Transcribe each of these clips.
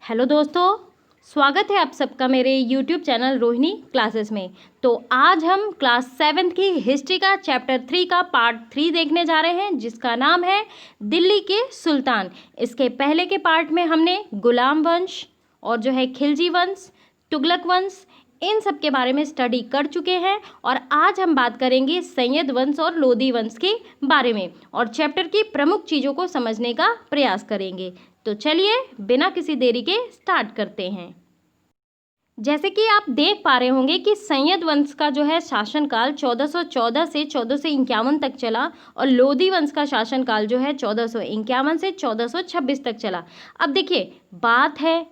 Hello दोस्तों, स्वागत है आप सबका मेरे यूट्यूब चैनल रोहिणी क्लासेस में। तो आज हम क्लास 7 की हिस्ट्री का चैप्टर 3 का पार्ट 3 देखने जा रहे हैं, जिसका नाम है दिल्ली के सुल्तान। इसके पहले के पार्ट में हमने गुलाम वंश और जो है खिलजी वंश, तुगलक वंश, इन सब के बारे में स्टडी कर चुके हैं। और आज हम बात करेंगे सैयद वंश और लोदी वंश के बारे में और चैप्टर की प्रमुख चीज़ों को समझने का प्रयास करेंगे। तो चलिए बिना किसी देरी के स्टार्ट करते हैं। जैसे कि आप देख पा रहे होंगे कि सैयद वंश का जो है शासनकाल 1414 से 1451 तक चला और लोदी वंश का शासनकाल जो है 1451 से 1426 तक चला। अब देखिए, बात है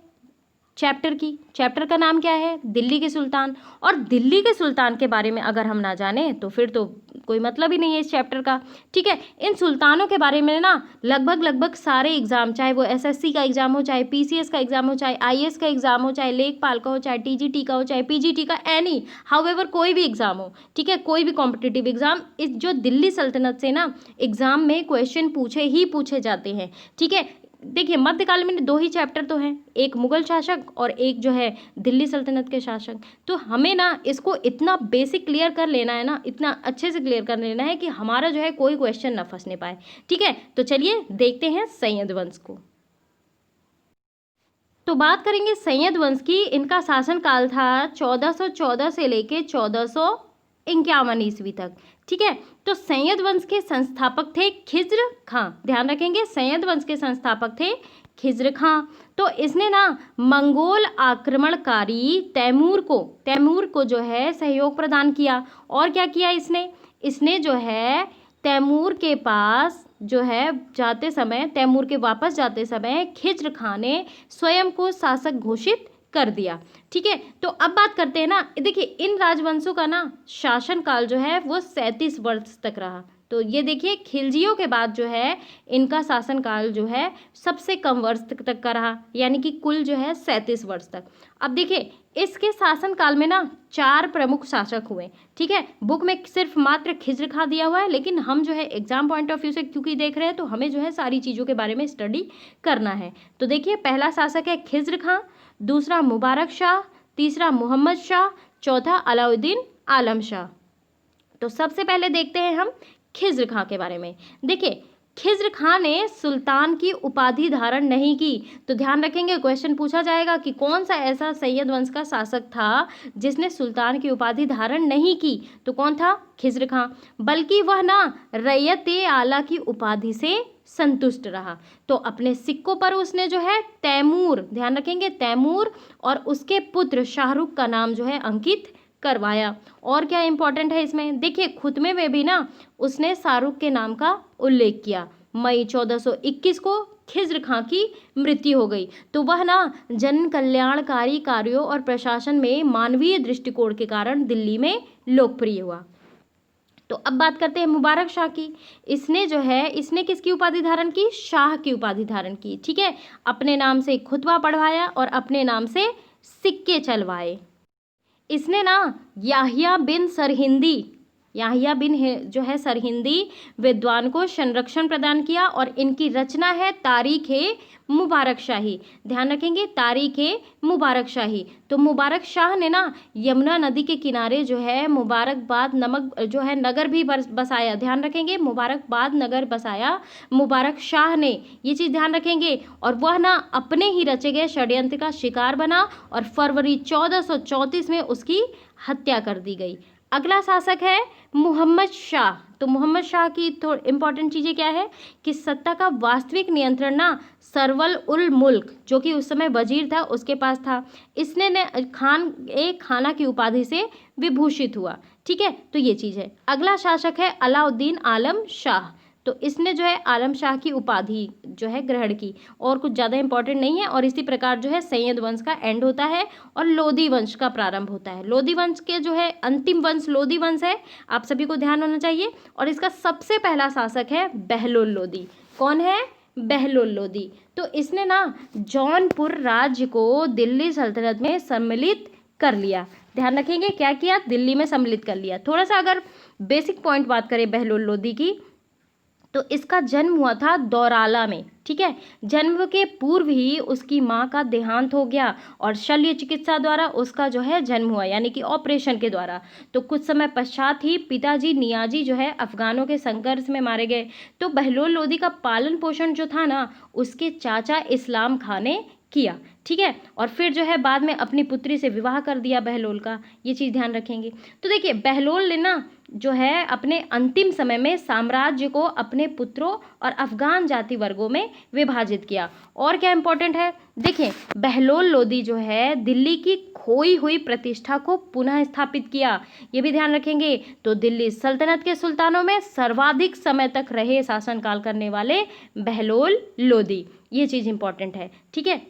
चैप्टर का नाम क्या है? दिल्ली के सुल्तान। और दिल्ली के सुल्तान के बारे में अगर हम ना जाने तो फिर तो कोई मतलब ही नहीं है इस चैप्टर का। ठीक है, इन सुल्तानों के बारे में ना लगभग सारे एग्जाम, चाहे वो एसएससी का एग्जाम हो, चाहे पीसीएस का एग्जाम हो, चाहे आईएएस का एग्जाम हो, चाहे लेखपाल का हो, चाहे टीजीटी का हो, चाहे पीजीटी का, एनी हाउएवर कोई भी एग्जाम हो, ठीक है, कोई भी कॉम्पिटिटिव एग्जाम, इस जो दिल्ली सल्तनत से ना एग्जाम में क्वेश्चन पूछे जाते हैं। ठीक है, देखिए मध्यकाल में दो ही चैप्टर तो हैं, एक मुगल शासक और एक जो है दिल्ली सल्तनत के शासक। तो हमें ना इसको इतना बेसिक क्लियर कर लेना है ना, इतना अच्छे से क्लियर कर लेना है कि हमारा जो है कोई क्वेश्चन ना फंसने पाए। ठीक है, तो चलिए देखते हैं सैयद वंश को। तो बात करेंगे सैयद वंश की। इनका शासनकाल था 1414 से लेके 1451 ईस्वी तक। ठीक है, तो सैयद वंश के संस्थापक थे खिज्र खां। ध्यान रखेंगे, सैयद वंश के संस्थापक थे खिज्र खां। तो इसने ना मंगोल आक्रमणकारी तैमूर को जो है सहयोग प्रदान किया। और क्या किया इसने जो है तैमूर के पास जो है तैमूर के वापस जाते समय खिज्र खां ने स्वयं को शासक घोषित कर दिया। ठीक है, तो अब बात करते हैं ना, देखिए इन राजवंशों का ना शासनकाल जो है वो 37 वर्ष तक रहा। तो ये देखिए, खिलजियों के बाद जो है इनका शासनकाल जो है सबसे कम वर्ष तक का रहा, यानी कि कुल जो है 37 वर्ष तक। अब देखिए इसके शासनकाल में ना 4 प्रमुख शासक हुए। ठीक है, बुक में सिर्फ मात्र खिज्र खां दिया हुआ है, लेकिन हम जो है एग्जाम पॉइंट ऑफ व्यू से क्योंकि देख रहे हैं तो हमें जो है सारी चीज़ों के बारे में स्टडी करना है। तो देखिए, पहला शासक है खिज्र खां, दूसरा मुबारक शाह, तीसरा मोहम्मद शाह, चौथा अलाउद्दीन आलम शाह। तो सबसे पहले देखते हैं हम खिज्र खां के बारे में। देखिए, खिज्र खां ने सुल्तान की उपाधि धारण नहीं की। तो ध्यान रखेंगे, क्वेश्चन पूछा जाएगा कि कौन सा ऐसा सैयद वंश का शासक था जिसने सुल्तान की उपाधि धारण नहीं की। तो कौन था? खिज्र खां। बल्कि वह ना रैयत-ए-आला की उपाधि से संतुष्ट रहा। तो अपने सिक्कों पर उसने जो है तैमूर, ध्यान रखेंगे तैमूर, और उसके पुत्र शाहरुख का नाम जो है अंकित करवाया। और क्या इंपॉर्टेंट है इसमें, देखिए खुतमे में भी ना उसने शाहरुख के नाम का उल्लेख किया। मई 1421 को खिज्र खां की मृत्यु हो गई। तो वह ना जन कल्याणकारी कार्यों और प्रशासन में मानवीय दृष्टिकोण के कारण दिल्ली में लोकप्रिय हुआ। तो अब बात करते हैं मुबारक शाह की। इसने किसकी उपाधि धारण की? शाह की उपाधि धारण की। ठीक है, अपने नाम से खुतबा पढ़वाया और अपने नाम से सिक्के चलवाए। इसने ना याहिया बिन जो है सरहिंदी विद्वान को संरक्षण प्रदान किया और इनकी रचना है तारीख-ए मुबारक शाही। ध्यान रखेंगे, तारीख-ए मुबारक शाही। तो मुबारक शाह ने ना यमुना नदी के किनारे जो है मुबारकबाद नमक जो है नगर भी बसाया। ध्यान रखेंगे, मुबारकबाद नगर बसाया मुबारक शाह ने, ये चीज़ ध्यान रखेंगे। और वह ना अपने ही रचे गए षड्यंत्र का शिकार बना और फरवरी 1434 में उसकी हत्या कर दी गई। अगला शासक है मोहम्मद शाह। तो मोहम्मद शाह की थोड़ी इंपॉर्टेंट चीज़ें क्या है कि सत्ता का वास्तविक नियंत्रण ना सरवल उल मुल्क, जो कि उस समय वजीर था, उसके पास था। इसने ने खाना की उपाधि से विभूषित हुआ। ठीक है, तो ये चीज़ है। अगला शासक है अलाउद्दीन आलम शाह। तो इसने जो है आलम शाह की उपाधि जो है ग्रहण की, और कुछ ज़्यादा इंपॉर्टेंट नहीं है। और इसी प्रकार जो है सैयद वंश का एंड होता है और लोदी वंश का प्रारंभ होता है। लोदी वंश के जो है अंतिम वंश लोदी वंश है, आप सभी को ध्यान होना चाहिए। और इसका सबसे पहला शासक है बहलोल लोदी। कौन है? बहलोल लोदी। तो इसने ना जौनपुर राज्य को दिल्ली सल्तनत में सम्मिलित कर लिया। ध्यान रखेंगे, क्या किया? दिल्ली में सम्मिलित कर लिया। थोड़ा सा अगर बेसिक पॉइंट बात करें बहलोल लोदी की, तो इसका जन्म हुआ था दौराला में, ठीक है। जन्म के पूर्व ही उसकी माँ का देहांत हो गया और शल्य चिकित्सा द्वारा उसका जो है जन्म हुआ, यानी कि ऑपरेशन के द्वारा। तो कुछ समय पश्चात ही पिताजी नियाजी जो है अफगानों के संघर्ष में मारे गए। तो बहलोल लोदी का पालन पोषण जो था ना, उसके चाचा इस्लाम खां ने किया, ठीक है। और फिर जो है बाद में अपनी पुत्री से विवाह कर दिया बहलोल का, ये चीज़ ध्यान रखेंगे। तो देखिए बहलोल ने ना जो है अपने अंतिम समय में साम्राज्य को अपने पुत्रों और अफगान जाति वर्गों में विभाजित किया। और क्या इंपॉर्टेंट है, देखिए बहलोल लोदी जो है दिल्ली की खोई हुई प्रतिष्ठा को पुनः स्थापित किया, ये भी ध्यान रखेंगे। तो दिल्ली सल्तनत के सुल्तानों में सर्वाधिक समय तक रहे शासनकाल करने वाले बहलोल लोदी, ये चीज़ इंपॉर्टेंट है, ठीक है।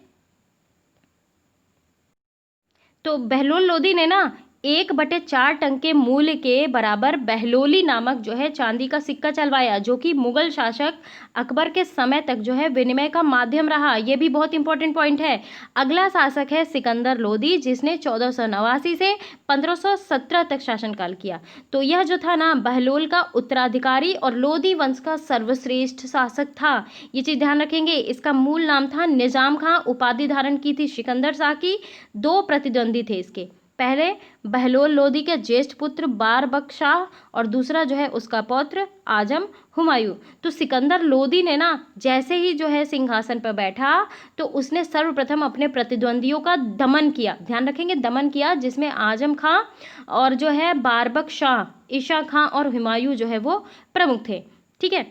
तो बहलोल लोदी ने ना 1/4 टन के मूल्य के बराबर बहलोली नामक जो है चांदी का सिक्का चलवाया, जो कि मुगल शासक अकबर के समय तक जो है विनिमय का माध्यम रहा, ये भी बहुत इंपॉर्टेंट पॉइंट है। अगला शासक है सिकंदर लोदी, जिसने 1489 से 1517 तक शासनकाल किया। तो यह जो था ना बहलोल का उत्तराधिकारी और लोदी वंश का सर्वश्रेष्ठ शासक था, ये चीज़ ध्यान रखेंगे। इसका मूल नाम था निजाम खां, उपाधि धारण की थी सिकंदर शाह की। 2 प्रतिद्वंदी थे इसके, पहले बहलोल लोदी के ज्येष्ठ पुत्र बारबक शाह और दूसरा जो है उसका पौत्र आजम हुमायूं। तो सिकंदर लोदी ने ना जैसे ही जो है सिंहासन पर बैठा, तो उसने सर्वप्रथम अपने प्रतिद्वंदियों का दमन किया, ध्यान रखेंगे दमन किया, जिसमें आजम खां और जो है बारबक शाह, ईशा खां और हुमायूं जो है वो प्रमुख थे, ठीक है।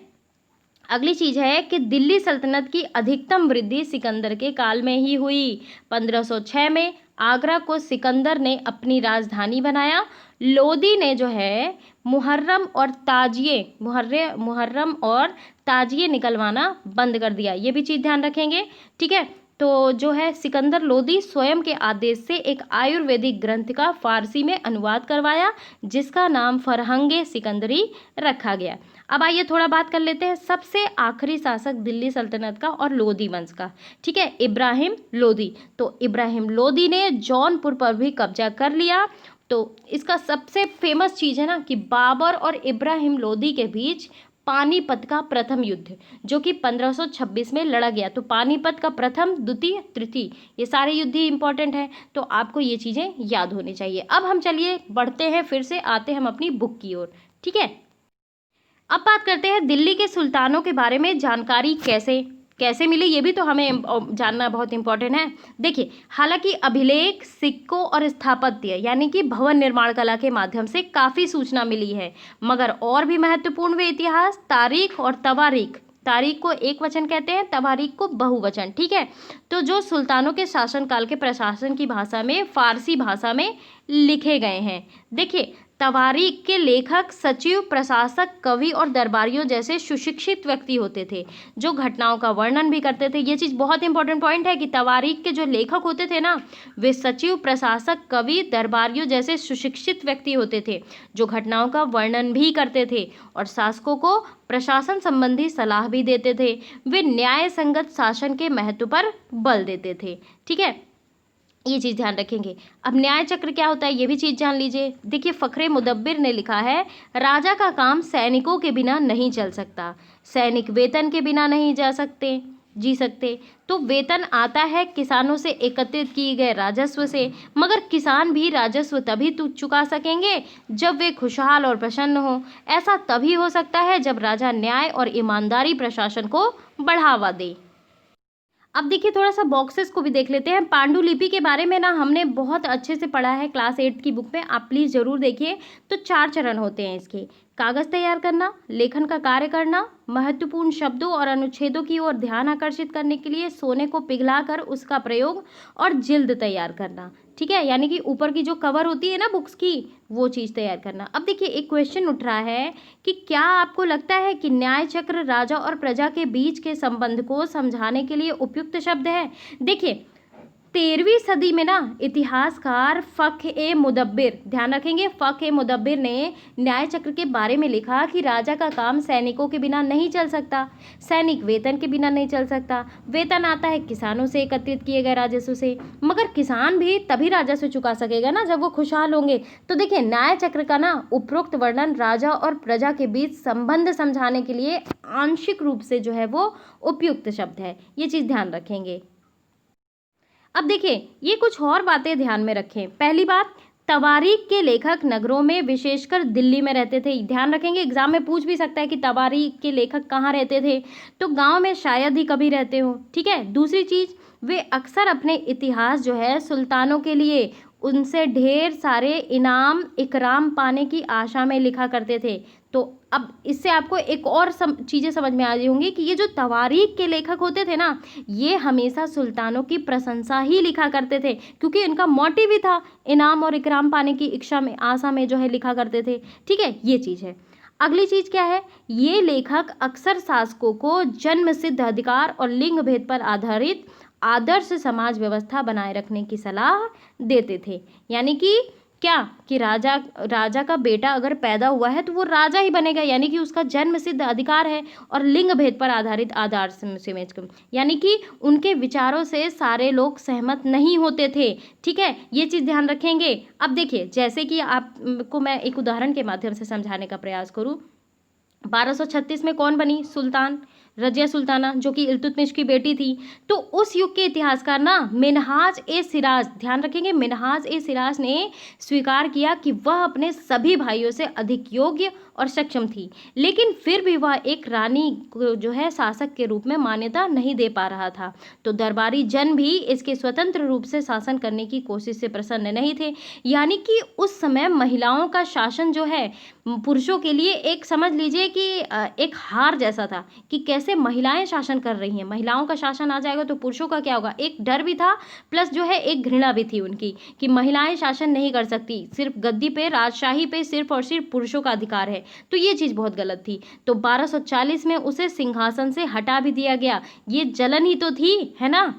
अगली चीज है कि दिल्ली सल्तनत की अधिकतम वृद्धि सिकंदर के काल में ही हुई। 1506 में आगरा को सिकंदर ने अपनी राजधानी बनाया। लोदी ने जो है मुहर्रम और ताजिए निकलवाना बंद कर दिया, ये भी चीज़ ध्यान रखेंगे, ठीक है। तो जो है सिकंदर लोदी स्वयं के आदेश से एक आयुर्वेदिक ग्रंथ का फारसी में अनुवाद करवाया, जिसका नाम फरहंगे सिकंदरी रखा गया। अब आइए थोड़ा बात कर लेते हैं सबसे आखिरी शासक दिल्ली सल्तनत का और लोदी वंश का, ठीक है, इब्राहिम लोदी। तो इब्राहिम लोदी ने जौनपुर पर भी कब्जा कर लिया। तो इसका सबसे फेमस चीज़ है ना कि बाबर और इब्राहिम लोदी के बीच पानीपत का प्रथम युद्ध, जो कि 1526 में लड़ा गया। तो पानीपत का प्रथम, द्वितीय, तृतीय, ये सारे युद्ध ही इंपॉर्टेंट हैं, तो आपको ये चीज़ें याद होनी चाहिए। अब हम चलिए बढ़ते हैं, फिर से आते हैं हम अपनी बुक की ओर, ठीक है। अब बात करते हैं दिल्ली के सुल्तानों के बारे में जानकारी कैसे कैसे मिली, ये भी तो हमें जानना बहुत इंपॉर्टेंट है। देखिए हालांकि अभिलेख, सिक्कों और स्थापत्य यानी कि भवन निर्माण कला के माध्यम से काफ़ी सूचना मिली है, मगर और भी महत्वपूर्ण वे इतिहास, तारीख और तवारीख, तारीख को एक वचन कहते हैं, तवारीख को बहुवचन, ठीक है। तो जो सुल्तानों के शासनकाल के प्रशासन की भाषा में, फारसी भाषा में लिखे गए हैं। देखिए तवारीख के लेखक सचिव, प्रशासक, कवि और दरबारियों जैसे सुशिक्षित व्यक्ति होते थे, जो घटनाओं का वर्णन भी करते थे। ये चीज़ बहुत इंपॉर्टेंट पॉइंट है कि तवारीख के जो लेखक होते थे ना, वे सचिव, प्रशासक, कवि, दरबारियों जैसे सुशिक्षित व्यक्ति होते थे, जो घटनाओं का वर्णन भी करते थे और शासकों को प्रशासन संबंधी सलाह भी देते थे। वे न्याय संगत शासन के महत्व पर बल देते थे, ठीक है, ये चीज़ ध्यान रखेंगे। अब न्याय चक्र क्या होता है, ये भी चीज़ जान लीजिए। देखिए फ़खरे मुदब्बिर ने लिखा है, राजा का काम सैनिकों के बिना नहीं चल सकता, सैनिक वेतन के बिना नहीं जी सकते। तो वेतन आता है किसानों से एकत्रित किए गए राजस्व से, मगर किसान भी राजस्व तभी चुका सकेंगे जब वे खुशहाल और प्रसन्न हो। ऐसा तभी हो सकता है जब राजा न्याय और ईमानदारी प्रशासन को बढ़ावा दे। अब देखिए थोड़ा सा बॉक्सेस को भी देख लेते हैं। पांडुलिपि के बारे में ना हमने बहुत अच्छे से पढ़ा है क्लास 8 की बुक में, आप प्लीज़ ज़रूर देखिए। तो 4 चरण होते हैं इसके, कागज़ तैयार करना, लेखन का कार्य करना, महत्वपूर्ण शब्दों और अनुच्छेदों की ओर ध्यान आकर्षित करने के लिए सोने को पिघलाकर उसका प्रयोग, और जिल्द तैयार करना, ठीक है, यानी कि ऊपर की जो कवर होती है ना बुक्स की, वो चीज़ तैयार करना। अब देखिए एक क्वेश्चन उठ रहा है कि क्या आपको लगता है कि न्याय चक्र राजा और प्रजा के बीच के संबंध को समझाने के लिए उपयुक्त शब्द है। देखिए 13वीं सदी में ना इतिहासकार फ़ख-ए-मुदब्बिर, ध्यान रखेंगे, फ़ख-ए-मुदब्बिर ने न्याय चक्र के बारे में लिखा कि राजा का काम सैनिकों के बिना नहीं चल सकता, सैनिक वेतन के बिना नहीं चल सकता। वेतन आता है किसानों से एकत्रित किए गए राजस्व से, मगर किसान भी तभी राजस्व चुका सकेगा ना जब वो खुशहाल होंगे। तो देखिए, न्याय चक्र का ना उपरोक्त वर्णन राजा और प्रजा के बीच संबंध समझाने के लिए आंशिक रूप से जो है वो उपयुक्त शब्द है। ये चीज़ ध्यान रखेंगे। अब देखिए, ये कुछ और बातें ध्यान में रखें। पहली बात, तवारीख के लेखक नगरों में, विशेषकर दिल्ली में रहते थे। ध्यान रखेंगे, एग्जाम में पूछ भी सकता है कि तवारीख के लेखक कहाँ रहते थे, तो गांव में शायद ही कभी रहते हो। ठीक है। दूसरी चीज़, वे अक्सर अपने इतिहास जो है सुल्तानों के लिए उनसे ढेर सारे इनाम इकराम पाने की आशा में लिखा करते थे। तो अब इससे आपको एक और चीज़ें समझ में आ रही होंगी कि ये जो तवारीख के लेखक होते थे ना, ये हमेशा सुल्तानों की प्रशंसा ही लिखा करते थे, क्योंकि इनका मोटिव ही था इनाम और इकराम पाने की इच्छा में, आशा में जो है लिखा करते थे। ठीक है, ये चीज़ है। अगली चीज़ क्या है, ये लेखक अक्सर शासकों को जन्म सिद्ध अधिकार और लिंग भेद पर आधारित आदर्श समाज व्यवस्था बनाए रखने की सलाह देते थे। यानी कि क्या, कि राजा का बेटा अगर पैदा हुआ है तो वो राजा ही बनेगा, यानी कि उसका जन्म सिद्ध अधिकार है, और लिंग भेद पर आधारित आदर्श समाज, यानी कि उनके विचारों से सारे लोग सहमत नहीं होते थे। ठीक है, ये चीज़ ध्यान रखेंगे। अब देखिए, जैसे कि आपको मैं एक उदाहरण के माध्यम से समझाने का प्रयास करूँ। 1236 में कौन बनी सुल्तान? रजिया सुल्ताना, जो कि इल्तुतमिश की बेटी थी। तो उस युग के इतिहासकार ना मिन्हाज-ए-सिराज, ध्यान रखेंगे, मिन्हाज-ए-सिराज ने स्वीकार किया कि वह अपने सभी भाइयों से अधिक योग्य और सक्षम थी, लेकिन फिर भी वह एक रानी को जो है शासक के रूप में मान्यता नहीं दे पा रहा था। तो दरबारी जन भी इसके स्वतंत्र रूप से शासन करने की कोशिश से प्रसन्न नहीं थे। यानी कि उस समय महिलाओं का शासन जो है पुरुषों के लिए एक, समझ लीजिए कि एक हार जैसा था कि कैसे महिलाएं शासन कर रही हैं। महिलाओं का शासन आ जाएगा तो पुरुषों का क्या होगा? एक डर भी था, प्लस जो है एक घृणा भी थी उनकी कि महिलाएं शासन नहीं कर सकती, सिर्फ गद्दी पे, राजशाही पे सिर्फ और सिर्फ पुरुषों का अधिकार है। तो ये चीज़ बहुत गलत थी। तो 1240 में उसे सिंहासन से हटा भी दिया गया। ये जलन ही तो थी, है ना।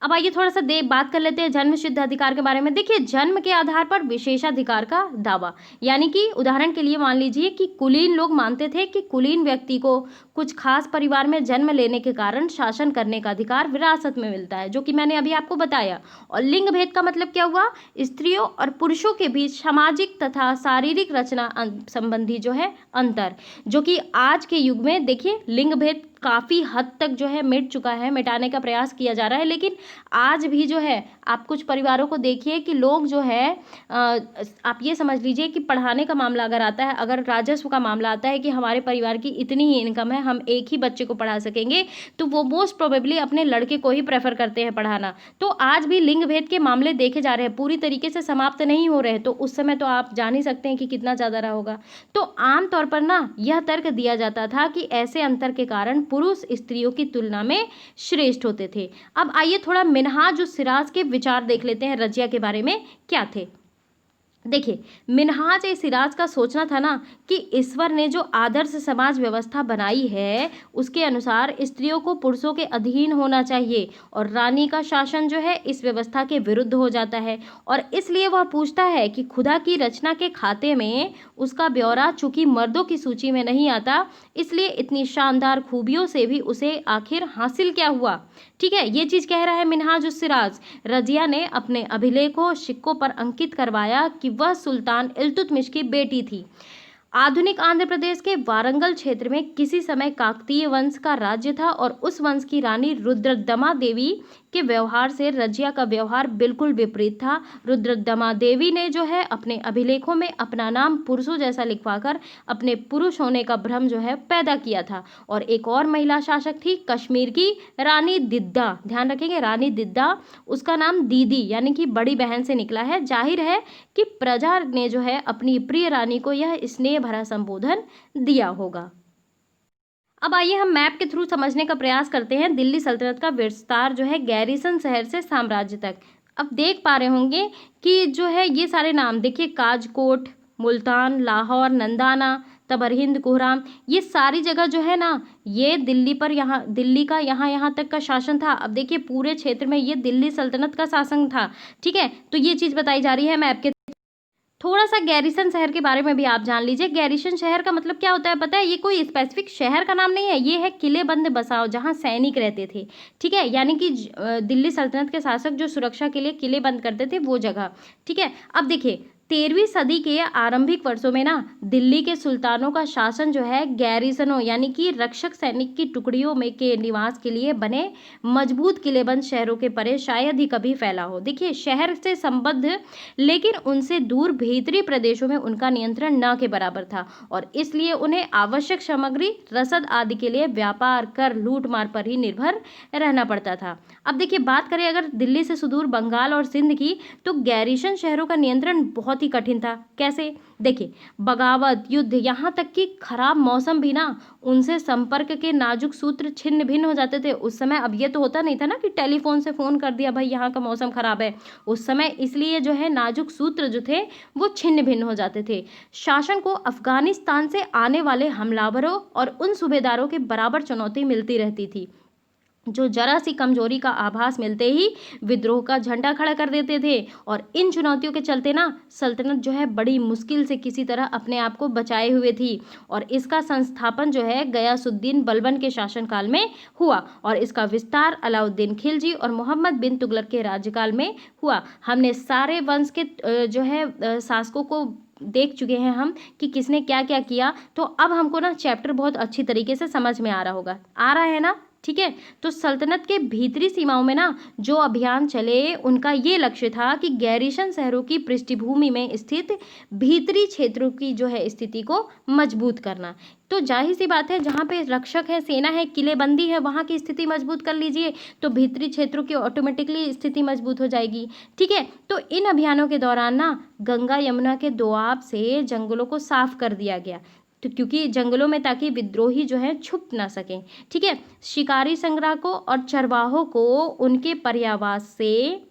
अब आइए थोड़ा सा बात कर लेते हैं जन्म सिद्ध अधिकार के बारे में। देखिए, जन्म के आधार पर विशेषाधिकार का दावा, यानी कि उदाहरण के लिए मान लीजिए कि कुलीन लोग मानते थे कि कुलीन व्यक्ति को कुछ खास परिवार में जन्म लेने के कारण शासन करने का अधिकार विरासत में मिलता है, जो कि मैंने अभी आपको बताया। और लिंग भेद का मतलब क्या हुआ? स्त्रियों और पुरुषों के बीच सामाजिक तथा शारीरिक रचना संबंधी जो है अंतर, जो कि आज के युग में देखिए लिंग भेद काफ़ी हद तक जो है मिट चुका है, मिटाने का प्रयास किया जा रहा है। लेकिन आज भी जो है आप कुछ परिवारों को देखिए कि लोग जो है आप ये समझ लीजिए कि पढ़ाने का मामला अगर आता है, अगर राजस्व का मामला आता है कि हमारे परिवार की इतनी ही इनकम है, हम एक ही बच्चे को पढ़ा सकेंगे, तो वो मोस्ट प्रोबेबली अपने लड़के को ही प्रेफर करते हैं पढ़ाना। तो आज भी लिंग भेद के मामले देखे जा रहे हैं, पूरी तरीके से समाप्त नहीं हो रहे। तो उस समय तो आप जान ही सकते हैं कि कितना ज़्यादा रहा होगा। तो आमतौर पर ना यह तर्क दिया जाता था कि ऐसे अंतर के कारण पुरुष स्त्रियों की तुलना में श्रेष्ठ होते थे। अब आइए थोड़ा मिन्हाज-उस-सिराज के विचार देख लेते हैं, रजिया के बारे में क्या थे। देखिए, मिन्हाज-ए-सिराज का सोचना था ना कि ईश्वर ने जो आदर्श समाज व्यवस्था बनाई है उसके अनुसार स्त्रियों को पुरुषों के अधीन होना चाहिए, और रानी का शासन जो है इस व्यवस्था के विरुद्ध हो जाता है। और इसलिए वह पूछता है कि खुदा की रचना के खाते में उसका ब्यौरा चूंकि मर्दों की सूची में नहीं आता, इसलिए इतनी शानदार खूबियों से भी उसे आखिर हासिल क्या हुआ। ठीक है, ये चीज़ कह रहा है मिन्हाज-उस-सिराज। रजिया ने अपने अभिलेख को सिक्कों पर अंकित करवाया कि वह सुल्तान इल्तुतमिश की बेटी थी। आधुनिक आंध्र प्रदेश के वारंगल क्षेत्र में किसी समय काकतीय वंश का राज्य था, और उस वंश की रानी रुद्रदमा देवी के व्यवहार से रजिया का व्यवहार बिल्कुल विपरीत था। रुद्रदमा देवी ने जो है अपने अभिलेखों में अपना नाम पुरुषों जैसा लिखवाकर अपने पुरुष होने का भ्रम जो है पैदा किया था। और एक और महिला शासक थी कश्मीर की रानी दिद्दा, ध्यान रखेंगे रानी दिद्दा, उसका नाम दीदी यानी कि बड़ी बहन से निकला है। जाहिर है कि प्रजा ने जो है अपनी प्रिय रानी को यह स्नेह भरा संबोधन दिया होगा। अब आइए हम मैप के थ्रू समझने का प्रयास करते हैं दिल्ली सल्तनत का विस्तार जो है गैरिसन शहर से साम्राज्य तक। अब देख पा रहे होंगे कि जो है ये सारे नाम देखिए, काजकोट, मुल्तान, लाहौर, नंदाना, तबर हिंद, कोहराम, ये सारी जगह जो है ना, ये दिल्ली पर यहाँ दिल्ली का यहाँ तक का शासन था। अब देखिए पूरे क्षेत्र में ये दिल्ली सल्तनत का शासन था। ठीक है, तो ये चीज़ बताई जा रही है मैप के। थोड़ा सा गैरिसन शहर के बारे में भी आप जान लीजिए। गैरिसन शहर का मतलब क्या होता है पता है? ये कोई स्पेसिफिक शहर का नाम नहीं है, ये है किलेबंद बसाव जहाँ सैनिक रहते थे। ठीक है, यानी कि दिल्ली सल्तनत के शासक जो सुरक्षा के लिए किले बंद करते थे वो जगह। ठीक है, अब देखिए 13वीं सदी के आरंभिक वर्षों में ना दिल्ली के सुल्तानों का शासन जो है गैरिसनों यानी कि रक्षक सैनिक की टुकड़ियों में के निवास के लिए बने मजबूत किलेबंद शहरों के परे शायद ही कभी फैला हो। देखिए शहर से संबद्ध लेकिन उनसे दूर भीतरी प्रदेशों में उनका नियंत्रण न के बराबर था और इसलिए उन्हें आवश्यक सामग्री, रसद आदि के लिए व्यापार, कर, लूट मार पर ही निर्भर रहना पड़ता था। अब देखिए बात करें अगर दिल्ली से सुदूर बंगाल और सिंध की, तो गैरिसन शहरों का नियंत्रण बहुत ही कठिन था। कैसे? देखिए बगावत, युद्ध, यहाँ तक कि खराब मौसम भी ना उनसे संपर्क के नाजुक सूत्र छिन्न भिन्न हो जाते थे उस समय। अब ये तो होता नहीं था ना कि टेलीफोन से फ़ोन कर दिया भाई यहाँ का मौसम खराब है उस समय, इसलिए जो है नाजुक सूत्र जो थे वो छिन्न भिन्न हो जाते थे। शासन को अफगानिस्तान से आने वाले हमलावरों और उन सूबेदारों के बराबर चुनौती मिलती रहती थी जो जरा सी कमजोरी का आभास मिलते ही विद्रोह का झंडा खड़ा कर देते थे। और इन चुनौतियों के चलते ना सल्तनत जो है बड़ी मुश्किल से किसी तरह अपने आप को बचाए हुए थी और इसका संस्थापन जो है गयासुद्दीन बलबन के शासनकाल में हुआ और इसका विस्तार अलाउद्दीन खिलजी और मोहम्मद बिन तुगलक के राज्यकाल में हुआ। हमने सारे वंश के जो है शासकों को देख चुके हैं हम कि किसने क्या क्या किया। तो अब हमको ना चैप्टर बहुत अच्छी तरीके से समझ में आ रहा होगा, आ रहा है ना? ठीक है, तो सल्तनत के भीतरी सीमाओं में ना जो अभियान चले उनका ये लक्ष्य था कि गैरिसन शहरों की पृष्ठभूमि में स्थित भीतरी क्षेत्रों की जो है स्थिति को मजबूत करना। तो जाहिर सी बात है जहाँ पे रक्षक है, सेना है, किलेबंदी है, वहाँ की स्थिति मजबूत कर लीजिए तो भीतरी क्षेत्रों की ऑटोमेटिकली स्थिति मजबूत हो जाएगी। ठीक है, तो इन अभियानों के दौरान ना गंगा यमुना के दोआब से जंगलों को साफ कर दिया गया तो क्योंकि जंगलों में ताकि विद्रोही जो है छुप ना सकें। ठीक है, शिकारी संग्रह को और चरवाहों को उनके पर्यावास से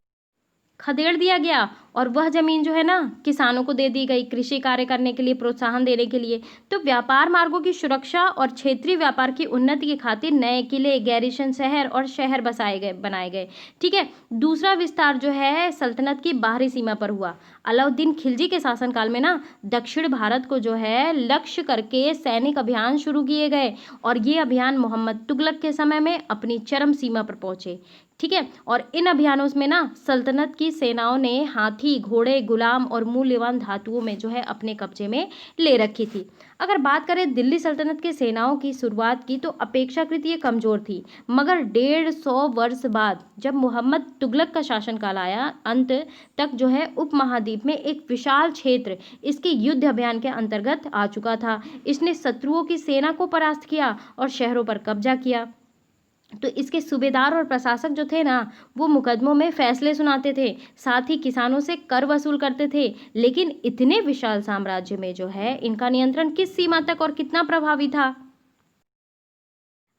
खदेड़ दिया गया और वह जमीन जो है ना किसानों को दे दी गई कृषि कार्य करने के लिए, प्रोत्साहन देने के लिए। तो व्यापार मार्गों की सुरक्षा और क्षेत्रीय व्यापार की उन्नति की खातिर नए किले, गैरिसन शहर और शहर बनाए गए। ठीक है, दूसरा विस्तार जो है सल्तनत की बाहरी सीमा पर हुआ। अलाउद्दीन खिलजी के शासनकाल में ना दक्षिण भारत को जो है लक्ष्य करके सैनिक अभियान शुरू किए गए और ये अभियान मोहम्मद तुगलक के समय में अपनी चरम सीमा पर पहुंचे। ठीक है, और इन अभियानों में ना सल्तनत की सेनाओं ने हाथी, घोड़े, गुलाम और मूल्यवान धातुओं में जो है अपने कब्जे में ले रखी थी। अगर बात करें दिल्ली सल्तनत के सेनाओं की शुरुआत की तो अपेक्षाकृत ये कमज़ोर थी, मगर 150 वर्ष बाद जब मोहम्मद तुगलक का शासनकाल आया अंत तक जो है उपमहाद्वीप में एक विशाल क्षेत्र इसके युद्ध अभियान के अंतर्गत आ चुका था। इसने शत्रुओं की सेना को परास्त किया और शहरों पर कब्जा किया। तो इसके सूबेदार और प्रशासक जो थे ना वो मुकदमों में फैसले सुनाते थे, साथ ही किसानों से कर वसूल करते थे। लेकिन इतने विशाल साम्राज्य में जो है इनका नियंत्रण किस सीमा तक और कितना प्रभावी था,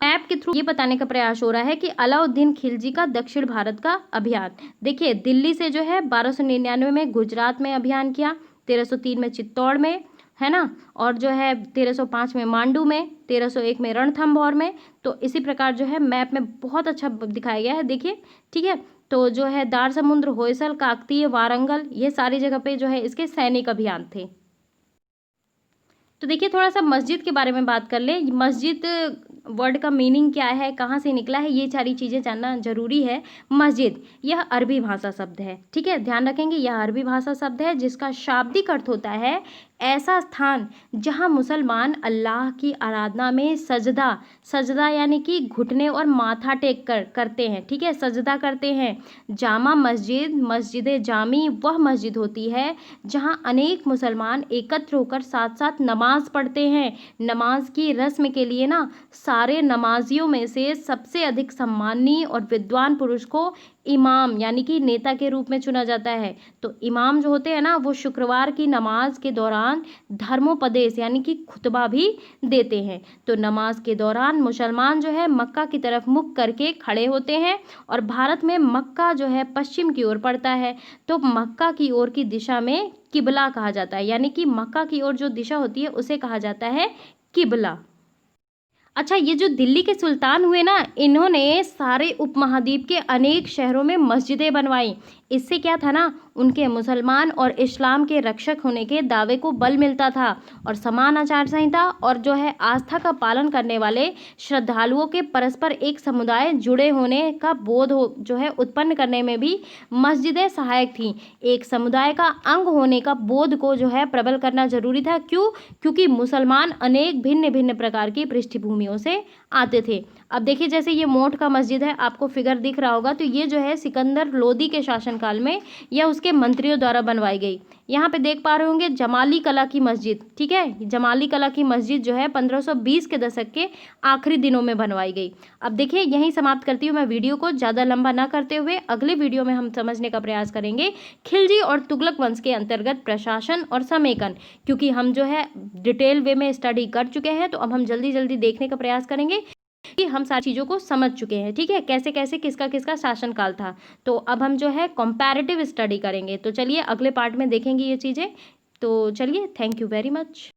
मैप के थ्रू ये बताने का प्रयास हो रहा है कि अलाउद्दीन खिलजी का दक्षिण भारत का अभियान। देखिए दिल्ली से जो है 1299 में गुजरात में अभियान किया, 1303 में चित्तौड़ में, है ना, और जो है 1305 में मांडू में, 1301 में रणथंभौर में। तो इसी प्रकार जो है मैप में बहुत अच्छा दिखाया गया है, देखिए। ठीक है, तो जो है दार समुद्र, होयसल, काकतीय, वारंगल, ये सारी जगह पे जो है इसके सैनिक अभियान थे। तो देखिए थोड़ा सा मस्जिद के बारे में बात कर ले। मस्जिद वर्ड का मीनिंग क्या है, कहाँ से निकला है, ये सारी चीज़ें जानना जरूरी है। मस्जिद यह अरबी भाषा शब्द है। ठीक है, ध्यान रखेंगे यह अरबी भाषा शब्द है जिसका शाब्दिक अर्थ होता है ऐसा स्थान जहाँ मुसलमान अल्लाह की आराधना में सजदा यानी कि घुटने और माथा टेक कर करते हैं। ठीक है, सजदा करते हैं। जामा मस्जिद, मस्जिद जामी वह मस्जिद होती है जहाँ अनेक मुसलमान एकत्र होकर साथ साथ नमाज पढ़ते हैं। नमाज की रस्म के लिए ना सारे नमाजियों में से सबसे अधिक सम्माननीय और विद्वान पुरुष को इमाम यानी कि नेता के रूप में चुना जाता है। तो इमाम जो होते हैं ना, वो शुक्रवार की नमाज के दौरान धर्मोपदेश यानी कि खुतबा भी देते हैं। तो नमाज के दौरान मुसलमान जो है मक्का की तरफ मुख करके खड़े होते हैं, और भारत में मक्का जो है पश्चिम की ओर पड़ता है। तो मक्का की ओर की दिशा में किबला कहा जाता है, यानी कि मक्का की ओर जो दिशा होती है उसे कहा जाता है किबला। अच्छा, ये जो दिल्ली के सुल्तान हुए ना, इन्होंने सारे उपमहाद्वीप के अनेक शहरों में मस्जिदें बनवाई। इससे क्या था ना, उनके मुसलमान और इस्लाम के रक्षक होने के दावे को बल मिलता था, और समान आचार संहिता और जो है आस्था का पालन करने वाले श्रद्धालुओं के परस्पर एक समुदाय जुड़े होने का बोध हो जो है उत्पन्न करने में भी मस्जिदें सहायक थीं। एक समुदाय का अंग होने का बोध को जो है प्रबल करना जरूरी था। क्यों? क्योंकि मुसलमान अनेक भिन्न भिन्न प्रकार की पृष्ठभूमियों से आते थे। अब देखिए, जैसे ये मोठ का मस्जिद है, आपको फिगर दिख रहा होगा, तो ये जो है सिकंदर लोदी के शासनकाल में या उसके मंत्रियों द्वारा बनवाई गई। यहाँ पे देख पा रहे होंगे जमाली कला की मस्जिद, ठीक है, जमाली कला की मस्जिद जो है 1520 के दशक के आखिरी दिनों में बनवाई गई। अब देखिए, यहीं समाप्त करती हूँ मैं वीडियो को, ज़्यादा लंबा ना करते हुए अगले वीडियो में हम समझने का प्रयास करेंगे खिलजी और तुगलक वंश के अंतर्गत प्रशासन और समेकन, क्योंकि हम जो है डिटेल वे में स्टडी कर चुके हैं। तो अब हम जल्दी जल्दी देखने का प्रयास करेंगे कि हम सारी चीज़ों को समझ चुके हैं, ठीक है, कैसे कैसे किसका किसका शासनकाल था। तो अब हम जो है कंपैरेटिव स्टडी करेंगे। तो चलिए अगले पार्ट में देखेंगे ये चीज़ें। तो चलिए, थैंक यू वेरी मच।